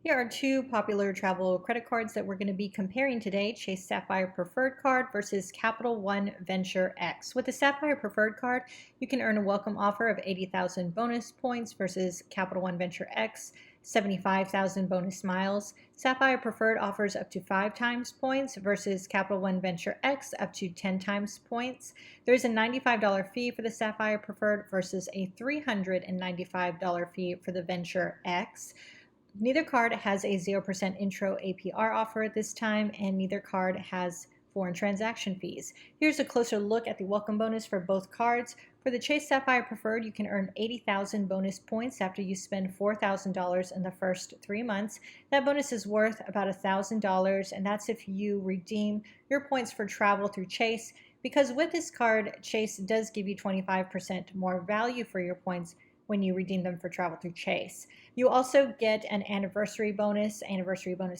Here are two popular travel credit cards that we're going to be comparing today: Chase Sapphire Preferred card versus Capital One Venture X. With the Sapphire Preferred card, you can earn a welcome offer of 80,000 bonus points versus Capital One Venture X, 75,000 bonus miles. Sapphire Preferred offers up to 5 times points versus Capital One Venture X up to 10 times points. There's a $95 fee for the Sapphire Preferred versus a $395 fee for the Venture X. Neither card has a 0% intro APR offer at this time, and neither card has foreign transaction fees. Here's a closer look at the welcome bonus for both cards. For the Chase Sapphire Preferred, you can earn 80,000 bonus points after you spend $4,000 in the first 3 months. That bonus is worth about $1,000, and that's if you redeem your points for travel through Chase. Because with this card, Chase does give you 25% more value for your points when you redeem them for travel through Chase. You also get an anniversary bonus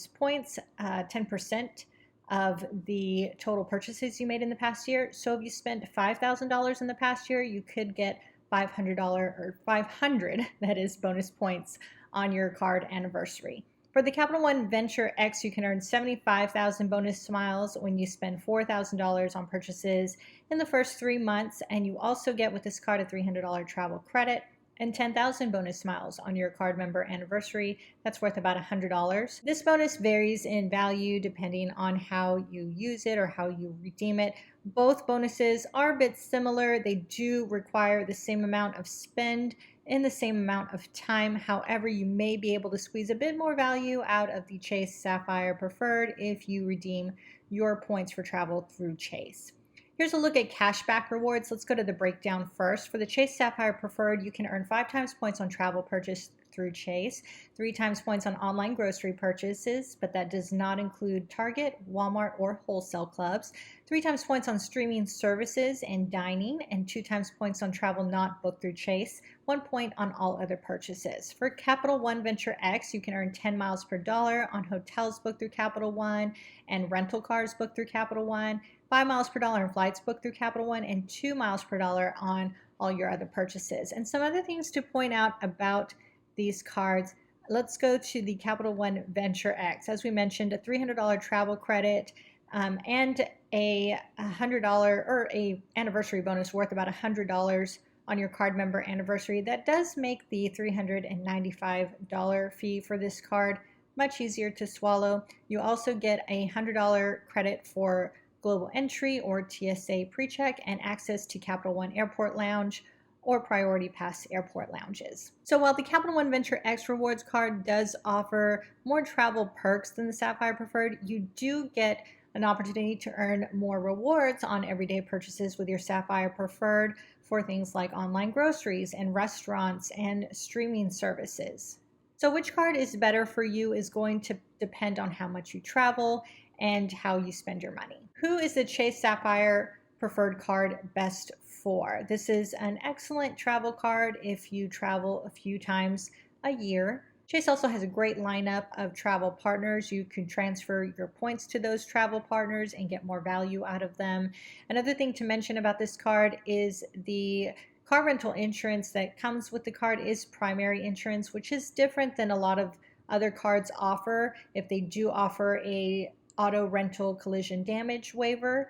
points, 10% of the total purchases you made in the past year. So if you spent $5,000 in the past year, you could get $500 or 500, that is, bonus points on your card anniversary. For the Capital One Venture X, you can earn 75,000 bonus miles when you spend $4,000 on purchases in the first 3 months, and you also get with this card a $300 travel credit and 10,000 bonus miles on your card member anniversary. That's worth about $100. This bonus varies in value depending on how you use it or how you redeem it. Both bonuses are a bit similar. They do require the same amount of spend in the same amount of time. However, you may be able to squeeze a bit more value out of the Chase Sapphire Preferred if you redeem your points for travel through Chase. Here's a look at cashback rewards. Let's go to the breakdown first. For the Chase Sapphire Preferred, you can earn 5 times points on travel purchase through Chase, 3 times points on online grocery purchases, but that does not include Target, Walmart, or wholesale clubs, 3 times points on streaming services and dining, and 2 times points on travel not booked through Chase, 1 point on all other purchases. For Capital One Venture X, you can earn 10 miles per dollar on hotels booked through Capital One and rental cars booked through Capital One, 5 miles per dollar on flights booked through Capital One, and 2 miles per dollar on all your other purchases. And some other things to point out about these cards. Let's go to the Capital One Venture X. As we mentioned, a $300 travel credit and a $100 or a anniversary bonus worth about $100 on your card member anniversary. That does make the $395 fee for this card much easier to swallow. You also get a $100 credit for global entry or TSA PreCheck and access to Capital One Airport Lounge or Priority Pass airport lounges. So while the Capital One Venture X rewards card does offer more travel perks than the Sapphire Preferred, you do get an opportunity to earn more rewards on everyday purchases with your Sapphire Preferred for things like online groceries and restaurants and streaming services. So which card is better for you is going to depend on how much you travel and how you spend your money. Who is the Chase Sapphire Preferred card best for? This is an excellent travel card if you travel a few times a year. Chase also has a great lineup of travel partners. You can transfer your points to those travel partners and get more value out of them. Another thing to mention about this card is the car rental insurance that comes with the card is primary insurance, which is different than a lot of other cards offer. If they do offer a auto rental collision damage waiver,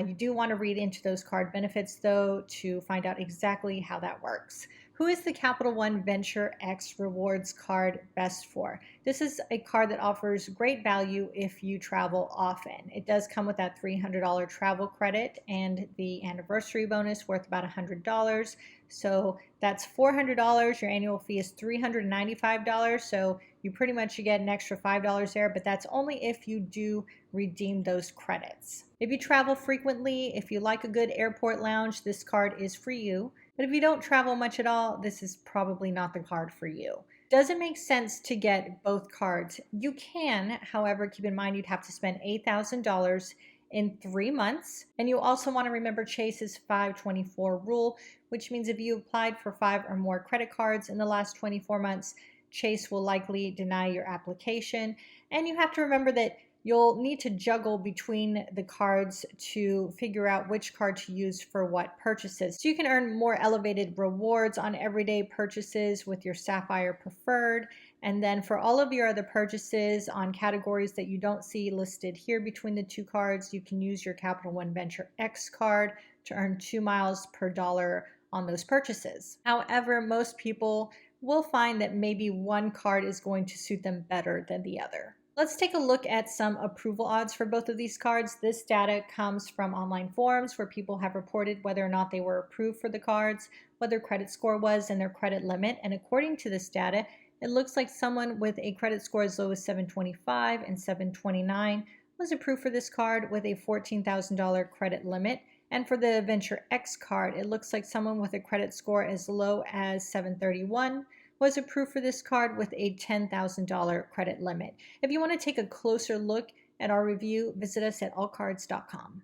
you do want to read into those card benefits though to find out exactly how that works. Who is the Capital One Venture X rewards card best for? This is a card that offers great value if you travel often. It does come with that $300 travel credit and the anniversary bonus worth about $100. So that's $400. Your annual fee is $395. So you pretty much get an extra $5 there, but that's only if you do redeem those credits. If you travel frequently, if you like a good airport lounge, this card is for you. But if you don't travel much at all, this is probably not the card for you. Does it make sense to get both cards? You can, however, keep in mind you'd have to spend $8,000 in 3 months. And you also want to remember Chase's 524 rule, which means if you applied for 5 or more credit cards in the last 24 months, Chase will likely deny your application. And you have to remember that you'll need to juggle between the cards to figure out which card to use for what purchases. So you can earn more elevated rewards on everyday purchases with your Sapphire Preferred And then for all of your other purchases on categories that you don't see listed here between the two cards, you can use your Capital One Venture X card to earn 2 miles per dollar on those purchases. However, most people will find that maybe one card is going to suit them better than the other. Let's take a look at some approval odds for both of these cards. This data comes from online forums where people have reported whether or not they were approved for the cards, what their credit score was, and their credit limit. And according to this data, it looks like someone with a credit score as low as 725 and 729 was approved for this card with a $14,000 credit limit. And for the Venture X card, it looks like someone with a credit score as low as 731 was approved for this card with a $10,000 credit limit. If you want to take a closer look at our review, visit us at allcards.com.